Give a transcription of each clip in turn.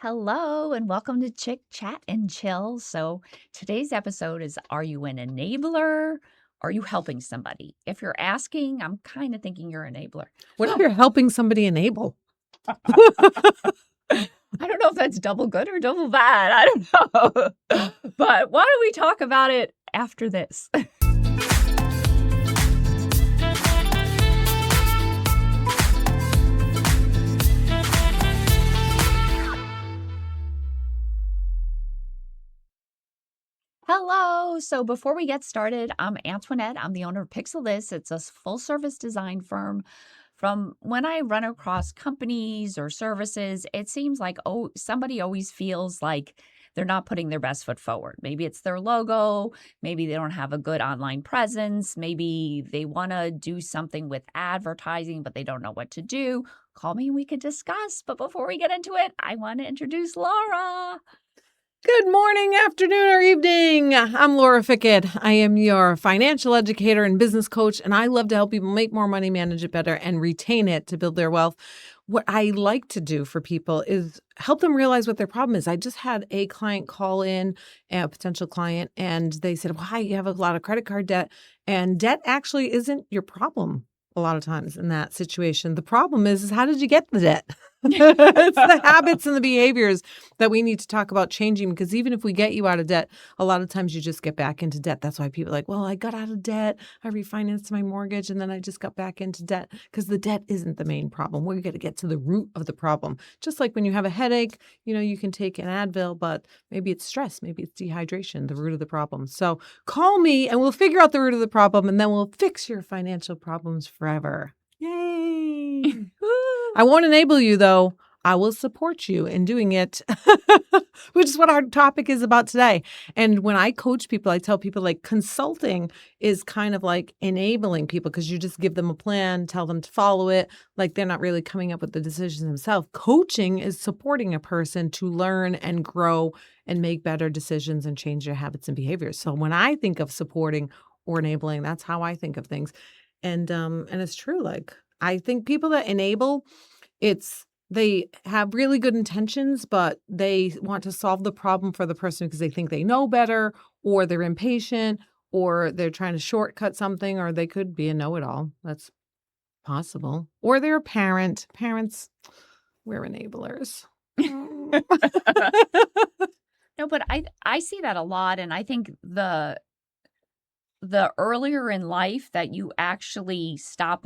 Hello and welcome to Chick Chat and Chill. So today's episode is, are you an enabler? Are you helping somebody? If you're asking, I'm kind of thinking you're an enabler. What if you're helping somebody enable? I don't know if that's double good or double bad. I don't know. But why don't we talk about it after this? Hello. So before we get started, I'm Antoinette. I'm the owner of Pixel This. It's a full service design firm. From when I run across companies or services, it seems like, somebody always feels like they're not putting their best foot forward. Maybe it's their logo. Maybe they don't have a good online presence. Maybe they want to do something with advertising, but they don't know what to do. Call me and we could discuss. But before we get into it, I want to introduce Laura. Good morning, afternoon, or evening. I'm Laura Fickett. I am your financial educator and business coach, and I love to help people make more money, manage it better, and retain it to build their wealth. What I like to do for people is help them realize what their problem is. I just had a client call in, a potential client, and they said, well, hi, you have a lot of credit card debt, and debt actually isn't your problem a lot of times in that situation. The problem is how did you get the debt? It's the habits and the behaviors that we need to talk about changing, because even if we get you out of debt, a lot of times you just get back into debt. That's why people are like, well, I got out of debt, I refinanced my mortgage, and then I just got back into debt, because the debt isn't the main problem. We're going to get to the root of the problem. Just like when you have a headache, you can take an Advil, but maybe it's stress, maybe it's dehydration, the root of the problem. So call me and we'll figure out the root of the problem, and then we'll fix your financial problems forever. Yay! I won't enable you, though. I will support you in doing it, which is what our topic is about today. And when I coach people, I tell people like consulting is kind of like enabling people, because you just give them a plan, tell them to follow it. Like they're not really coming up with the decisions themselves. Coaching is supporting a person to learn and grow and make better decisions and change their habits and behaviors. So when I think of supporting or enabling, that's how I think of things. And it's true. Like I think people that enable, they have really good intentions, but they want to solve the problem for the person because they think they know better, or they're impatient, or they're trying to shortcut something, or they could be a know-it-all. That's possible. Or they're a parent. Parents, we're enablers. No, but I see that a lot, and I think the earlier in life that you actually stop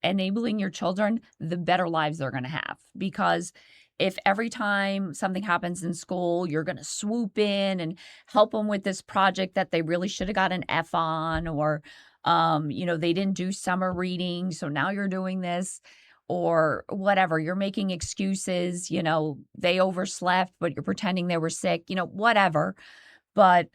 enabling your children, the better lives they're going to have. Because if every time something happens in school, you're going to swoop in and help them with this project that they really should have got an F on, or, they didn't do summer reading, so now you're doing this, or whatever, you're making excuses, they overslept, but you're pretending they were sick, whatever. But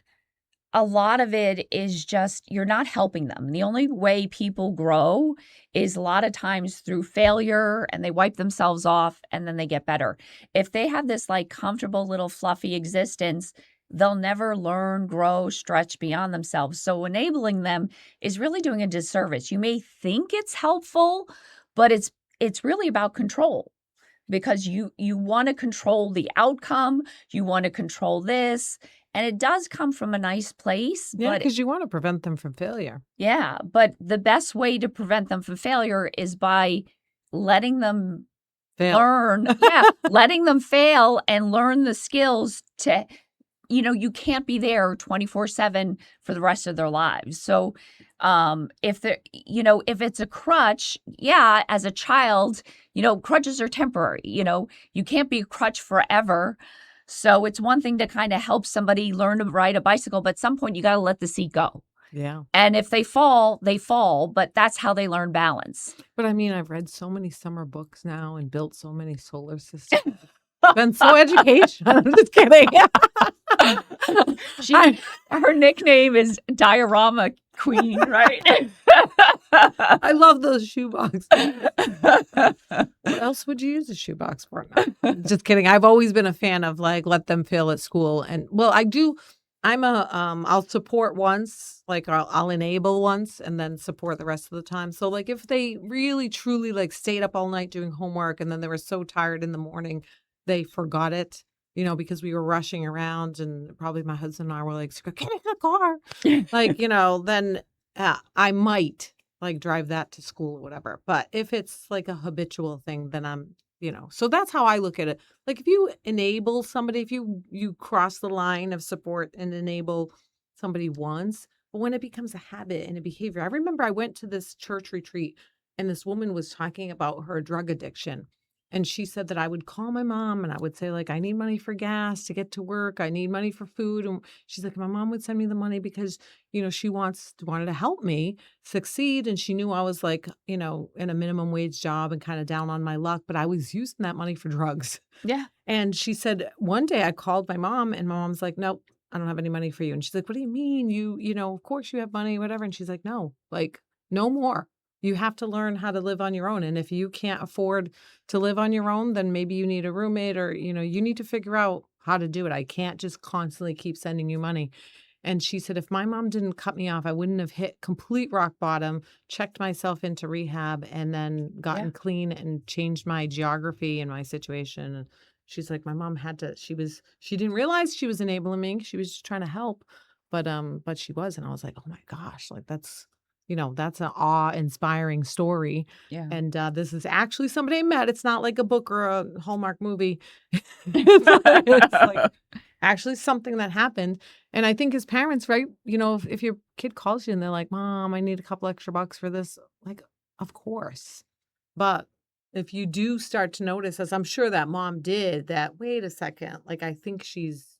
a lot of it is just you're not helping them. The only way people grow is a lot of times through failure, and they wipe themselves off and then they get better. If they have this like comfortable little fluffy existence, they'll never learn, grow, stretch beyond themselves. So enabling them is really doing a disservice. You may think it's helpful, but it's really about control, because you want to control the outcome. You want to control this. And it does come from a nice place. Yeah, because you want to prevent them from failure. Yeah, but the best way to prevent them from failure is by letting them learn. Yeah, letting them fail and learn the skills to, you can't be there 24/7 for the rest of their lives. So if it's a crutch, yeah, as a child, crutches are temporary. You can't be a crutch forever. So it's one thing to kind of help somebody learn to ride a bicycle, but at some point you got to let the seat go. Yeah. And if they fall, but that's how they learn balance. But I mean, I've read so many summer books now and built so many solar systems. Been so educational. I'm just kidding. Her nickname is Diorama Queen, right? I love those shoeboxes. What else would you use a shoebox for? No, just kidding. I've always been a fan of like let them fail at school, and well, I do. I'll support once, like I'll enable once and then support the rest of the time. So like if they really truly like stayed up all night doing homework and then they were so tired in the morning, they forgot it, because we were rushing around, and probably my husband and I were like, get in the car. Like, then I might like drive that to school or whatever. But if it's like a habitual thing, then so that's how I look at it. Like if you enable somebody, if you cross the line of support and enable somebody once, but when it becomes a habit and a behavior. I remember I went to this church retreat and this woman was talking about her drug addiction. And she said that I would call my mom and I would say, like, I need money for gas to get to work. I need money for food. And she's like, my mom would send me the money because, she wanted to help me succeed. And she knew I was like, in a minimum wage job and kind of down on my luck, but I was using that money for drugs. Yeah. And she said, one day I called my mom and my mom's like, nope, I don't have any money for you. And she's like, what do you mean? Of course you have money, whatever. And she's like, no, like no more. You have to learn how to live on your own. And if you can't afford to live on your own, then maybe you need a roommate or, you need to figure out how to do it. I can't just constantly keep sending you money. And she said, if my mom didn't cut me off, I wouldn't have hit complete rock bottom, checked myself into rehab, and then gotten clean and changed my geography and my situation. And she's like, my mom had to, she didn't realize she was enabling me. She was just trying to help. But she was. And I was like, oh my gosh, like that's an awe-inspiring story. Yeah. And this is actually somebody I met. It's not like a book or a Hallmark movie. It's like actually something that happened. And I think as parents, right, if your kid calls you and they're like, Mom, I need a couple extra bucks for this, like, of course. But if you do start to notice, as I'm sure that mom did, that, wait a second, like, I think she's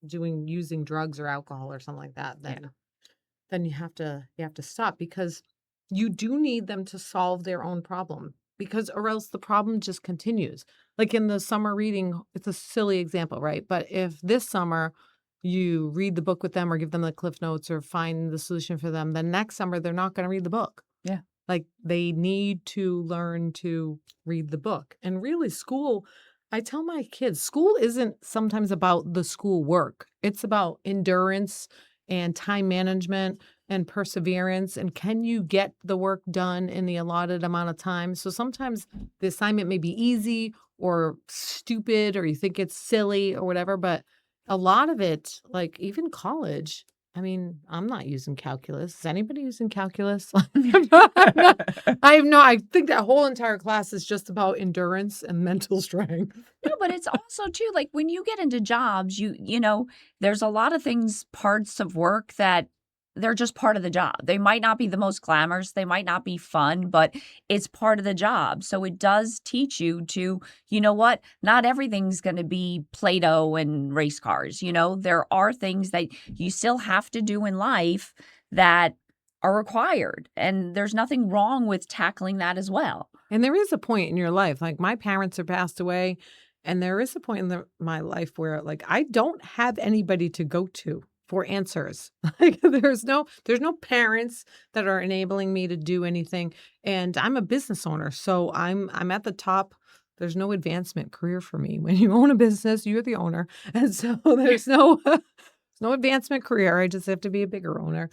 using drugs or alcohol or something like that, then you have to stop, because you do need them to solve their own problem, or else the problem just continues. Like in the summer reading, it's a silly example, right? But if this summer you read the book with them or give them the cliff notes or find the solution for them, then next summer they're not going to read the book. Yeah. Like they need to learn to read the book. And really I tell my kids, school isn't sometimes about the school work. It's about endurance and time management and perseverance. And can you get the work done in the allotted amount of time? So sometimes the assignment may be easy or stupid, or you think it's silly or whatever. But a lot of it, like even college, I mean, I'm not using calculus. Is anybody using calculus? I think that whole entire class is just about endurance and mental strength. No, but it's also too, like when you get into jobs, there's a lot of parts of work that they're just part of the job. They might not be the most glamorous. They might not be fun, but it's part of the job. So it does teach you to, not everything's going to be Play-Doh and race cars. There are things that you still have to do in life that are required. And there's nothing wrong with tackling that as well. And there is a point in your life, like my parents have passed away, and there is a point in my life where like I don't have anybody to go to for answers. Like there's no parents that are enabling me to do anything. And I'm a business owner, so I'm at the top. There's no advancement career for me. When you own a business, you're the owner. And so there's no advancement career. I just have to be a bigger owner.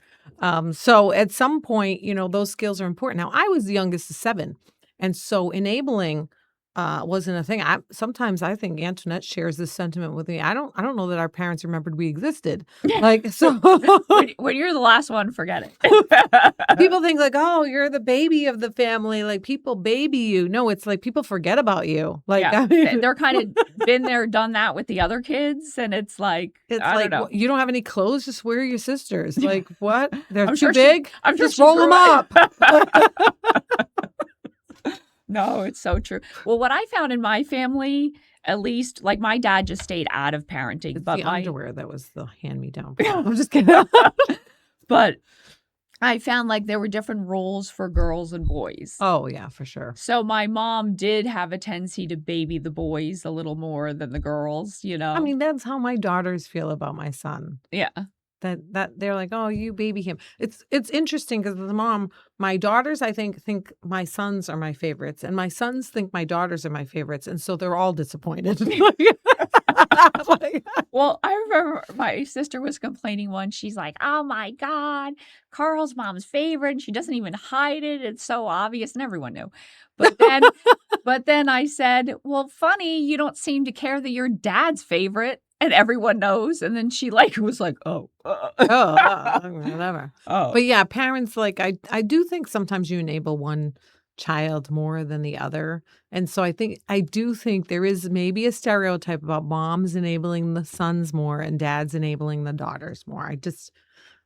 So at some point, those skills are important. Now, I was the youngest of 7. And so enabling wasn't a thing. Sometimes I think Antoinette shares this sentiment with me. I don't know that our parents remembered we existed. Like so, when you're the last one, forget it. People think like, oh, you're the baby of the family. Like people baby you. No, it's like people forget about you. Like yeah. They're kind of been there, done that with the other kids, and it's like I don't know. You don't have any clothes. Just wear your sisters. Like what? They're too sure big. I'm just roll them up. No, it's so true. Well, what I found in my family, at least, like my dad just stayed out of parenting. It's but the underwear that was the hand-me-down. I'm just kidding. But I found like there were different rules for girls and boys. Oh, yeah, for sure. So my mom did have a tendency to baby the boys a little more than the girls, I mean, that's how my daughters feel about my son. Yeah. That they're like, oh, you baby him. It's interesting because the mom, my daughters, I think my sons are my favorites, and my sons think my daughters are my favorites, and so they're all disappointed. Well, I remember my sister was complaining once. She's like, "Oh my God, Carl's mom's favorite. And she doesn't even hide it. It's so obvious." And everyone knew. But then, but then I said, "Well, funny, you don't seem to care that you're dad's favorite. And everyone knows." And then she was like, "Oh, Whatever. oh, But yeah, parents, like, I do think sometimes you enable one child more than the other. And so I do think there is maybe a stereotype about moms enabling the sons more and dads enabling the daughters more.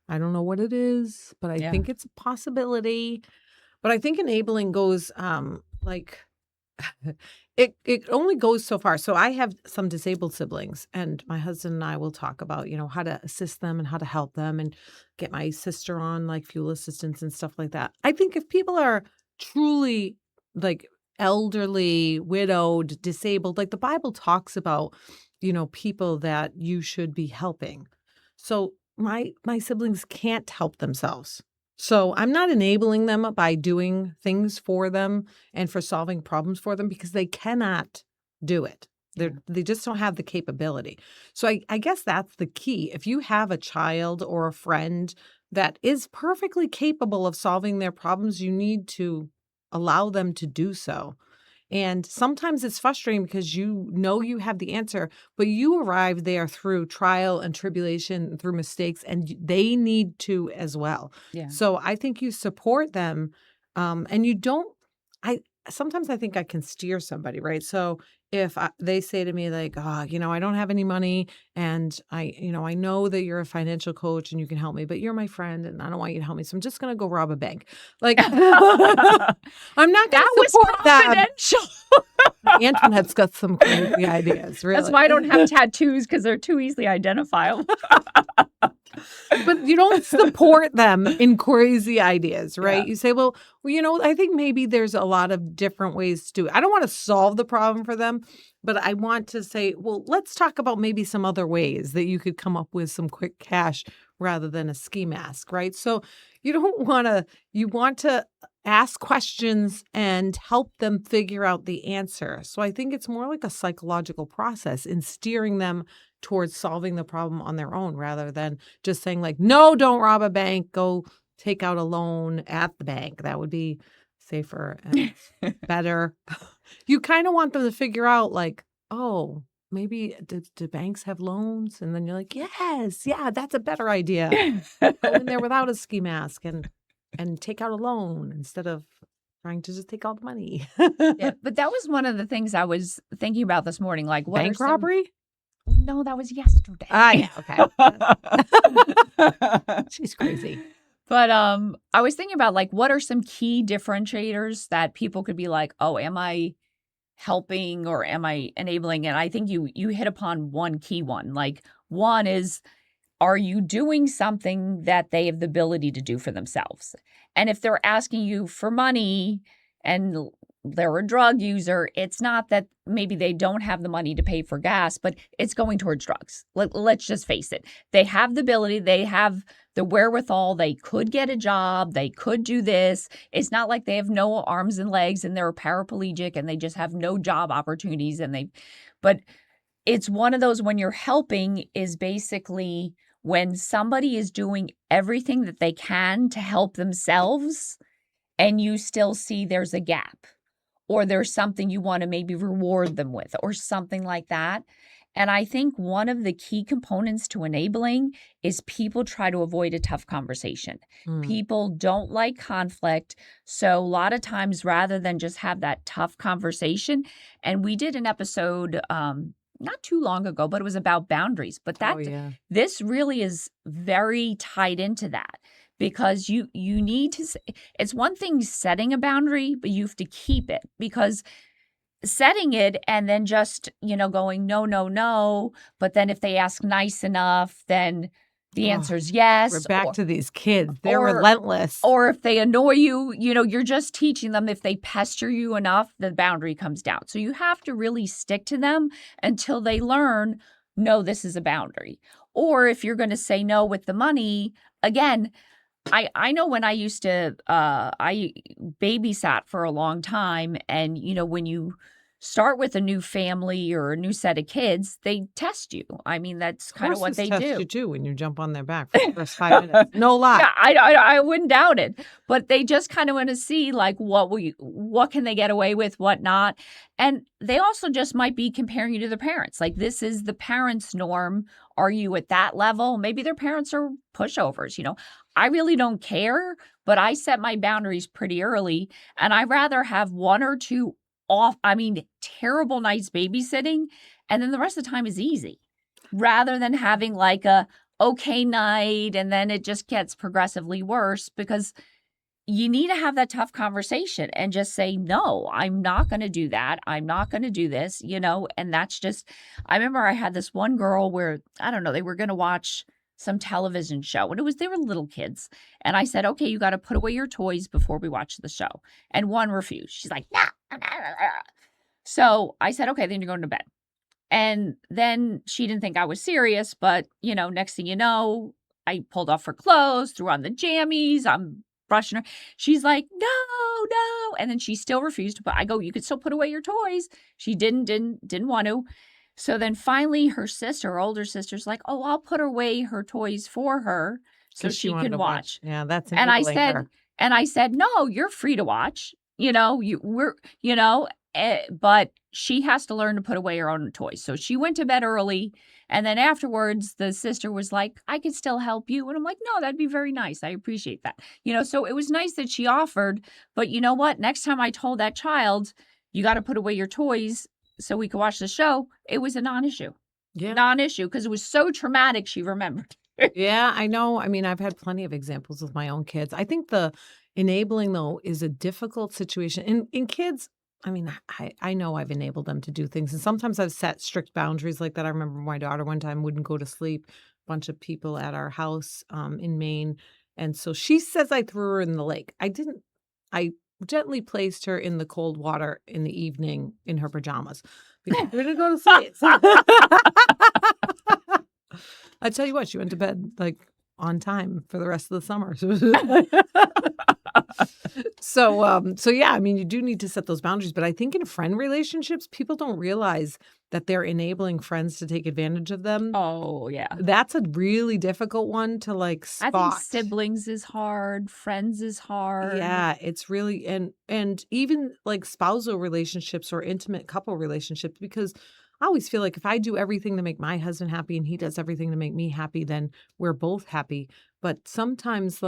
I don't know what it is, but I yeah, think it's a possibility. But I think enabling goes like it only goes so far. So I have some disabled siblings, and my husband and I will talk about, how to assist them and how to help them and get my sister on like fuel assistance and stuff like that. I think if people are truly like elderly, widowed, disabled, like the Bible talks about, people that you should be helping. So my siblings can't help themselves. So I'm not enabling them by doing things for them and for solving problems for them because they cannot do it. yeah, They just don't have the capability. So I guess that's the key. If you have a child or a friend that is perfectly capable of solving their problems, you need to allow them to do so. And sometimes it's frustrating because you know you have the answer, but you arrived there through trial and tribulation, through mistakes, and they need to as well. yeah. So I think you support them, and you don't. I sometimes I think I can steer somebody, right? So if they say to me like, "Oh, I don't have any money, and I know that you're a financial coach and you can help me, but you're my friend, and I don't want you to help me, so I'm just going to go rob a bank." Like, I'm not going That to was support that. confidential. Antoinette's got some crazy ideas, really. That's why I don't have tattoos, because they're too easily identifiable. But you don't support them in crazy ideas, right? Yeah. You say, well, I think maybe there's a lot of different ways to do it. I don't want to solve the problem for them, but I want to say, well, let's talk about maybe some other ways that you could come up with some quick cash rather than a ski mask, right? So you want to ask questions and help them figure out the answer. So I think it's more like a psychological process in steering them towards solving the problem on their own rather than just saying like, no, don't rob a bank, go take out a loan at the bank. That would be safer and better. You kind of want them to figure out like, oh, maybe do banks have loans? And then you're like, yes, yeah, that's a better idea. Go in there without a ski mask and take out a loan instead of trying to just take all the money. Yeah, but that was one of the things I was thinking about this morning. Like, what Bank robbery? No, that was yesterday. Yeah, okay. She's crazy. But I was thinking about like, what are some key differentiators that people could be like, oh, am I helping or am I enabling? And I think you hit upon one key one. Like, one is, are you doing something that they have the ability to do for themselves? And if they're asking you for money and they're a drug user, it's not that maybe they don't have the money to pay for gas, but it's going towards drugs. Let's just face it. They have the ability, they have the wherewithal, they could get a job, they could do this. It's not like they have no arms and legs and they're paraplegic and they just have no job opportunities but it's one of those when you're helping is basically when somebody is doing everything that they can to help themselves and you still see there's a gap or there's something you want to maybe reward them with or something like that. And I think one of the key components to enabling is people try to avoid a tough conversation. People don't like conflict. So a lot of times rather than just have that tough conversation, and we did an episode not too long ago, but it was about boundaries. But this really is very tied into that. Because you need to, it's one thing setting a boundary, but you have to keep it because setting it and then just, going, no, no, no. But then if they ask nice enough, then the answer is yes. We're back to these kids. They're relentless. Or if they annoy you, you're just teaching them if they pester you enough, the boundary comes down. So you have to really stick to them until they learn, no, this is a boundary. Or if you're going to say no with the money, again, I know when I used to, I babysat for a long time and, when you start with a new family or a new set of kids, they test you. I mean, that's kind of what Horses they test do. you too when you jump on their back for the first 5 minutes. No lie. Yeah, I wouldn't doubt it, but they just kind of want to see like what can they get away with, what not, and they also just might be comparing you to their parents. Like this is the parents' norm. Are you at that level? Maybe their parents are pushovers. I really don't care, but I set my boundaries pretty early, and I rather have one or two terrible nights babysitting, and then the rest of the time is easy, rather than having like a okay night and then it just gets progressively worse, because you need to have that tough conversation and just say, no, I'm not going to do that. I'm not going to do this, and that's just, I remember I had this one girl where, I don't know, they were going to watch some television show and they were little kids. And I said, okay, you got to put away your toys before we watch the show. And one refused. She's like, no. So I said, okay, then you're going to bed. And then she didn't think I was serious, but, next thing you know, I pulled off her clothes, threw on the jammies, I'm brushing her. She's like, no, no. And then she still refused to put, I go, you could still put away your toys. She didn't want to. So then finally her older sister's like, oh, I'll put away her toys for her so she wanted can to watch. Yeah, that's And I enabling her. said, no, you're free to watch. But she has to learn to put away her own toys. So she went to bed early. And then afterwards, the sister was like, I could still help you. And I'm like, no, that'd be very nice. I appreciate that. So it was nice that she offered. But you know what? Next time I told that child, you got to put away your toys so we could watch the show, it was a non-issue. Yeah. Non-issue, because it was so traumatic, she remembered. Yeah, I know. I mean, I've had plenty of examples with my own kids. I think the enabling, though, is a difficult situation. In kids, I mean, I know I've enabled them to do things. And sometimes I've set strict boundaries like that. I remember my daughter one time wouldn't go to sleep. A bunch of people at our house in Maine. And so she says I threw her in the lake. I didn't. I gently placed her in the cold water in the evening in her pajamas because we didn't go to sleep. I tell you what, she went to bed like on time for the rest of the summer. So yeah, I mean, you do need to set those boundaries. But I think in friend relationships, people don't realize that they're enabling friends to take advantage of them. Oh, yeah. That's a really difficult one to spot. I think siblings is hard. Friends is hard. Yeah, it's really, and even like spousal relationships or intimate couple relationships, because I always feel like if I do everything to make my husband happy and he does everything to make me happy, then we're both happy. But sometimes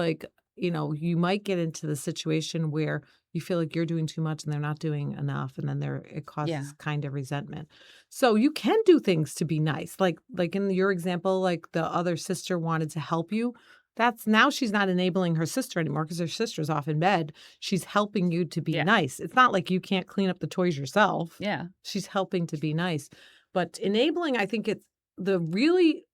you might get into the situation where you feel like you're doing too much and they're not doing enough. And then it causes kind of resentment. So you can do things to be nice. Like in your example, like the other sister wanted to help you. Now she's not enabling her sister anymore because her sister's off in bed. She's helping you to be nice. It's not like you can't clean up the toys yourself. Yeah. She's helping to be nice. But enabling, I think it's the really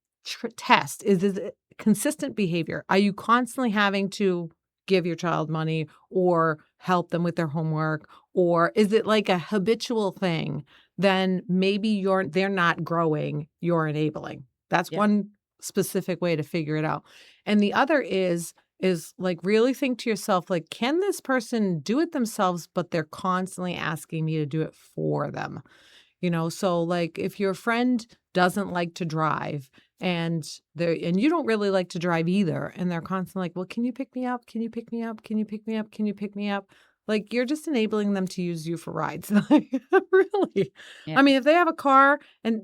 test is it consistent behavior. Are you constantly having to give your child money or help them with their homework? Or is it like a habitual thing? Then maybe they're not growing, you're enabling. That's one specific way to figure it out. And the other is like really think to yourself, like, can this person do it themselves, but they're constantly asking me to do it for them? So like if your friend doesn't like to drive and you don't really like to drive either, and they're constantly like, well, can you pick me up? Can you pick me up? Can you pick me up? Can you pick me up? Like you're just enabling them to use you for rides. Like, really? Yeah. I mean, if they have a car and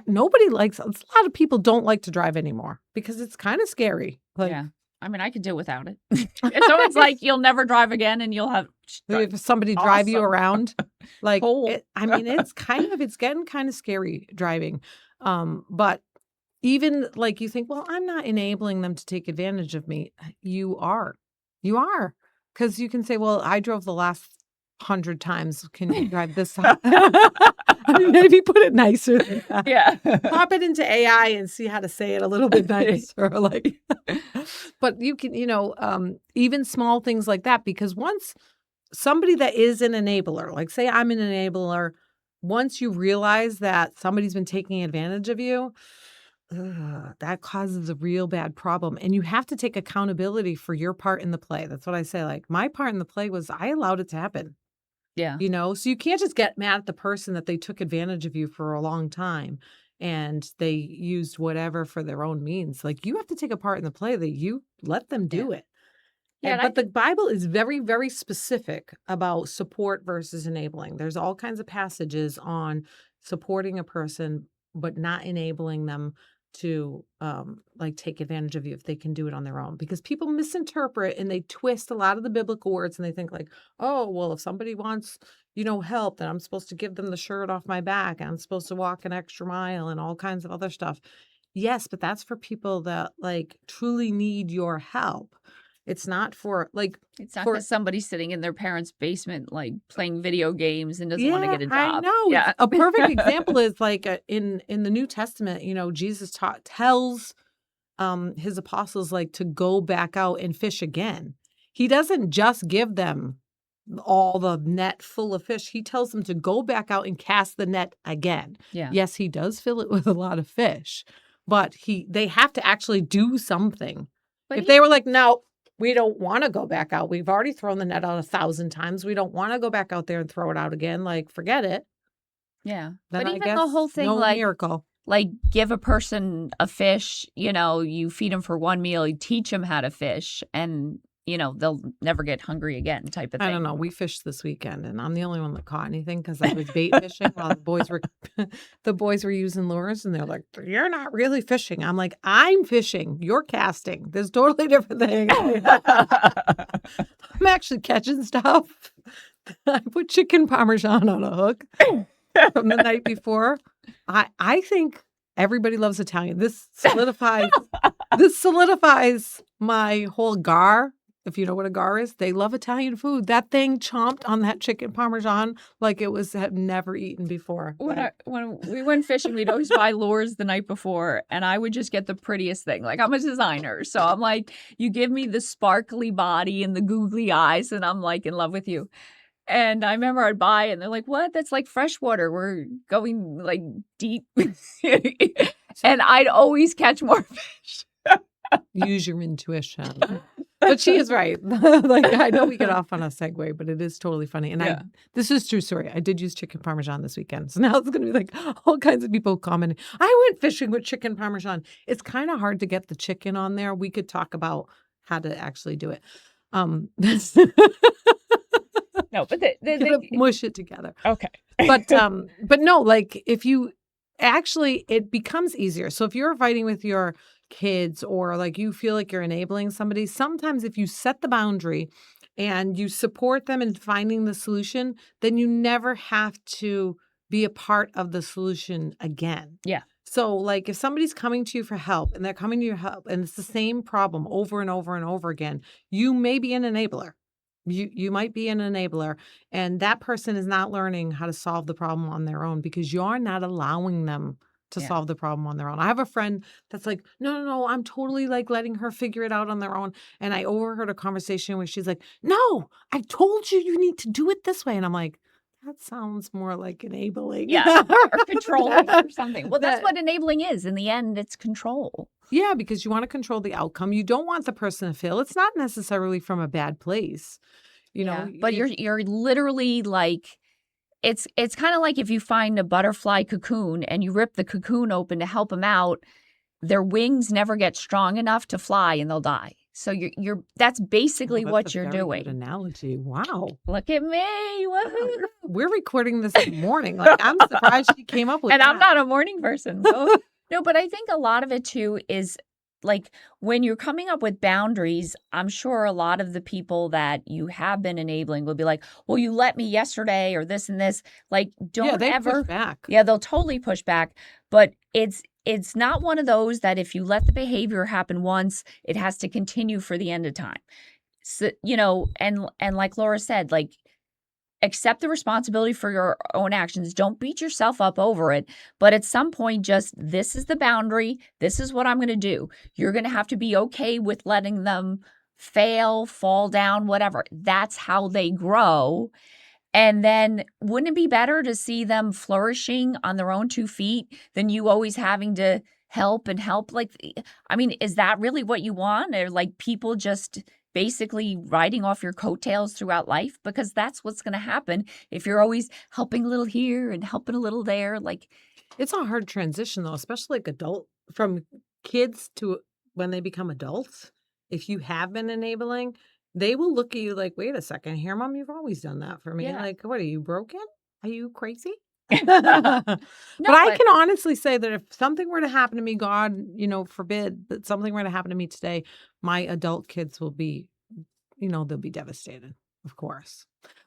nobody likes, a lot of people don't like to drive anymore because it's kind of scary. Like, yeah. I mean, I could do without it. It's always like you'll never drive again and you'll have somebody drive you around. Like, it's getting kind of scary driving. But even like you think, well, I'm not enabling them to take advantage of me. You are. Because you can say, well, I drove the last 100 times. Can you drive this time? I mean, maybe put it nicer than that. Yeah. Pop it into AI and see how to say it a little bit nicer. But you can, even small things like that, because once somebody that is an enabler, like say I'm an enabler, once you realize that somebody's been taking advantage of you, that causes a real bad problem. And you have to take accountability for your part in the play. That's what I say. Like my part in the play was I allowed it to happen. Yeah. So you can't just get mad at the person that they took advantage of you for a long time and they used whatever for their own means. Like, you have to take a part in the play that you let them Yeah. do it. Yeah. And But the Bible is very, very specific about support versus enabling. There's all kinds of passages on supporting a person, but not enabling them to take advantage of you if they can do it on their own. Because people misinterpret and they twist a lot of the biblical words and they think like, oh, well, if somebody wants, help, then I'm supposed to give them the shirt off my back and I'm supposed to walk an extra mile and all kinds of other stuff. Yes, but that's for people that truly need your help. It's not for it's not because somebody's sitting in their parents' basement, playing video games and doesn't want to yeah, get a I job. know. Yeah. A perfect example is in the New Testament, Jesus tells his apostles to go back out and fish again. He doesn't just give them all the net full of fish. He tells them to go back out and cast the net again. Yeah. Yes, he does fill it with a lot of fish, but they have to actually do something. But if they were like, no, we don't want to go back out. We've already thrown the net out 1,000 times. We don't want to go back out there and throw it out again. Forget it. Yeah. Then But I even guess the whole thing, no miracle. give a person a fish, you feed them for one meal, you teach them how to fish, and, they'll never get hungry again type of thing. I don't know. We fished this weekend, and I'm the only one that caught anything because I was bait fishing while the boys were using lures, and they're like, "You're not really fishing." I'm like, "I'm fishing. You're casting. There's totally different things." I'm actually catching stuff. I put chicken parmesan on a hook from the night before. I think everybody loves Italian. This solidifies my whole gar. If you know what a gar is, they love Italian food. That thing chomped on that chicken parmesan like it had never eaten before. When we went fishing, we'd always buy lures the night before, and I would just get the prettiest thing. I'm a designer, so I'm like, you give me the sparkly body and the googly eyes, and I'm in love with you. And I remember I'd buy it, and they're like, what? That's like freshwater. We're going deep. And I'd always catch more fish. Use your intuition. But she is right. I know we get off on a segue, but it is totally funny. And this is a true story. I did use chicken parmesan this weekend. So now it's going to be all kinds of people commenting. I went fishing with chicken parmesan. It's kind of hard to get the chicken on there. We could talk about how to actually do it. No, but mush it together. Okay. But no, if you actually, it becomes easier. So if you're fighting with your kids or you feel like you're enabling somebody, sometimes if you set the boundary and you support them in finding the solution, then you never have to be a part of the solution again. Yeah. So if somebody's coming to you for help and they're coming to your help and it's the same problem over and over and over again, you may be an enabler. You might be an enabler, and that person is not learning how to solve the problem on their own because you're not allowing them to solve the problem on their own. I have a friend that's like, no, I'm totally letting her figure it out on their own. And I overheard a conversation where she's like, no, I told you need to do it this way. And I'm like, that sounds more like enabling. Yeah, or controlling or something. Well, that's what enabling is. In the end, it's control. Yeah, because you want to control the outcome. You don't want the person to fail. It's not necessarily from a bad place, But you're literally it's kind of like if you find a butterfly cocoon and you rip the cocoon open to help them out, their wings never get strong enough to fly and they'll die. So that's basically what you're doing. Good analogy. Wow. Look at me. Woo-hoo. We're recording this in the morning. I'm surprised she came up with and that. I'm not a morning person. No, but I think a lot of it too is when you're coming up with boundaries, I'm sure a lot of the people that you have been enabling will be like, well, you let me yesterday or this and this. Don't ever push back. Yeah, they'll totally push back. But it's not one of those that if you let the behavior happen once, it has to continue for the end of time. So, and like Laura said, accept the responsibility for your own actions. Don't beat yourself up over it. But at some point, just this is the boundary. This is what I'm going to do. You're going to have to be okay with letting them fail, fall down, whatever. That's how they grow. And then wouldn't it be better to see them flourishing on their own 2 feet than you always having to help? Is that really what you want? Or people just basically riding off your coattails throughout life, because that's what's going to happen if you're always helping a little here and helping a little there. Like, It's a hard transition, though, especially like from kids to when they become adults. If you have been enabling, they will look at you like, wait a second here, Mom, you've always done that for me. yeah. Like, what, are you broken? Are you crazy? No, But I can honestly say that if something were to happen to me, God, forbid that something were to happen to me today, my adult kids will be, they'll be devastated, of course.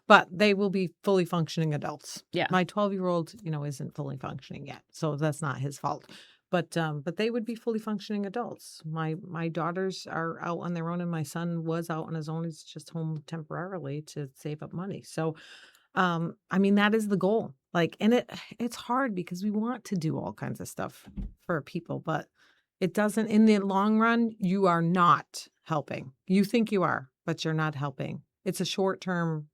But they will be fully functioning adults. Yeah. My 12-year-old, isn't fully functioning yet, so that's not his fault. But they would be fully functioning adults. My daughters are out on their own, and my son was out on his own. He's just home temporarily to save up money. So, that is the goal. Like, and it's hard because we want to do all kinds of stuff for people, but it doesn't. In the long run, you are not helping. You think you are, but you're not helping. It's a short-term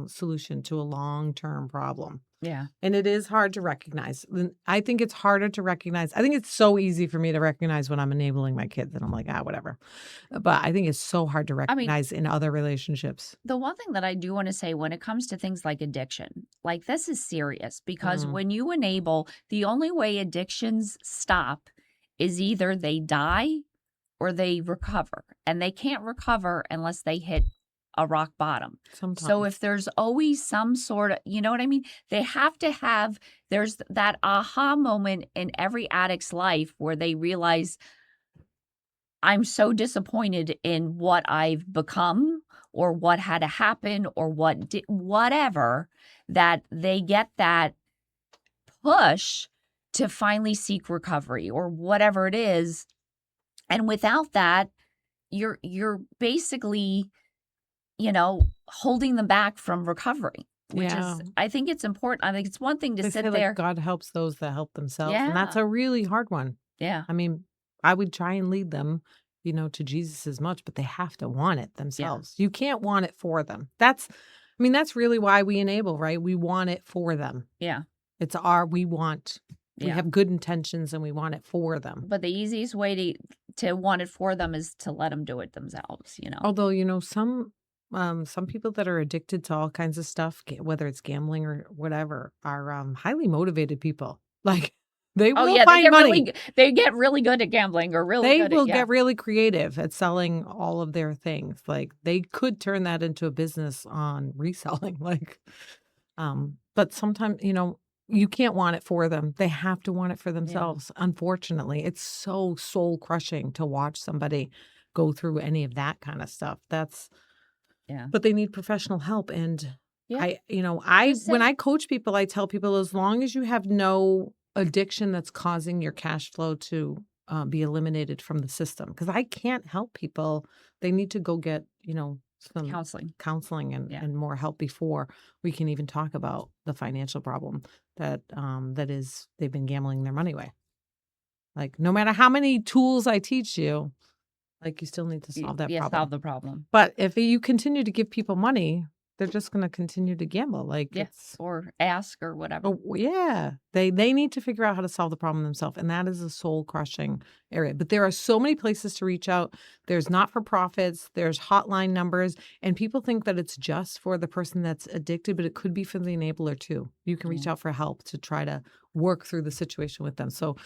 solution to a long-term problem. Yeah. And it is hard to recognize. I think it's harder to recognize. I think it's so easy for me to recognize when I'm enabling my kids and I'm like, whatever. But I think it's so hard to recognize in other relationships. The one thing that I do want to say when it comes to things like addiction, like this is serious, because when you enable, the only way addictions stop is either they die or they recover. And they can't recover unless they hit a rock bottom. Sometimes. So if there's always some sort of, you know what I mean? They have to have, there's that aha moment in every addict's life where they realize, I'm so disappointed in what I've become or what had to happen or whatever, that they get that push to finally seek recovery or whatever it is. And without that, you're basically, holding them back from recovery, which is, I think it's important. I think it's one thing to They sit say, there. like, God helps those that help themselves. Yeah. And that's a really hard one. Yeah. I would try and lead them, to Jesus as much, but they have to want it themselves. You can't want it for them. That's really why we enable, right? We want it for them. Yeah. We have good intentions and we want it for them. But the easiest way to want it for them is to let them do it themselves, Although, some people that are addicted to all kinds of stuff, whether it's gambling or whatever, are highly motivated people. Like, they will find money. They get really good at gambling or They will get really creative at selling all of their things. Like, they could turn that into a business on reselling. But sometimes, you can't want it for them. They have to want it for themselves. Yeah. Unfortunately, it's so soul crushing to watch somebody go through any of that kind of stuff. But they need professional help. And when I coach people, I tell people, as long as you have no addiction that's causing your cash flow to be eliminated from the system, because I can't help people. They need to go get, some counseling and more help before we can even talk about the financial problem that is they've been gambling their money away. Like, no matter how many tools I teach you, like, you still need to solve that problem. Solve the problem. But if you continue to give people money, they're just going to continue to gamble. Or ask or whatever. Oh, yeah. They need to figure out how to solve the problem themselves. And that is a soul crushing area. But there are so many places to reach out. There's not-for-profits, there's hotline numbers, and people think that it's just for the person that's addicted, but it could be for the enabler too. You can reach out for help to try to work through the situation with them. So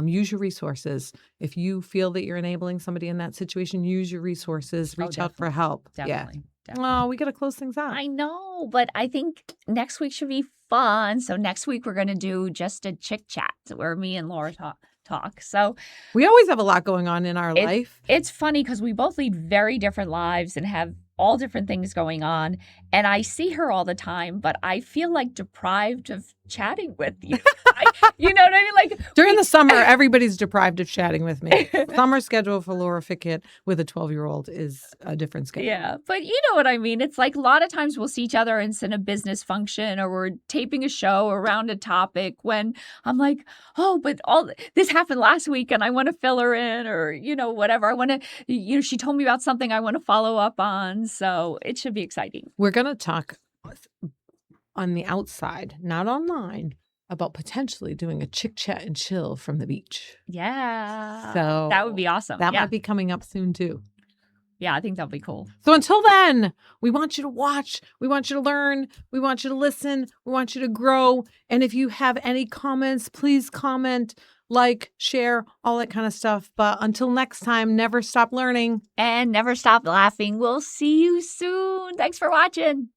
use your resources. If you feel that you're enabling somebody in that situation, use your resources, reach out for help. Definitely. Oh, we got to close things out. I know, but I think next week should be fun. So next week we're going to do just a chick chat where me and Laura talk. So we always have a lot going on in our life. It's funny because we both lead very different lives and have all different things going on. And I see her all the time, but I feel like deprived of chatting with you. You know what I mean? Like, during the summer, everybody's deprived of chatting with me. Summer schedule for Laura Fickett with a 12-year-old is a different schedule. Yeah, but you know what I mean? It's like a lot of times we'll see each other in a business function or we're taping a show around a topic when I'm like, oh, but all this happened last week and I want to fill her in or, whatever. I want to, she told me about something I want to follow up on. So it should be exciting. We're going to talk on the outside, not online, about potentially doing a chick chat and chill from the beach. Yeah. So that would be awesome. That might be coming up soon too. Yeah, I think that'll be cool. So until then, we want you to watch, we want you to learn, we want you to listen, we want you to grow. And if you have any comments, please comment, like, share, all that kind of stuff. But until next time, never stop learning. And never stop laughing. We'll see you soon. Thanks for watching.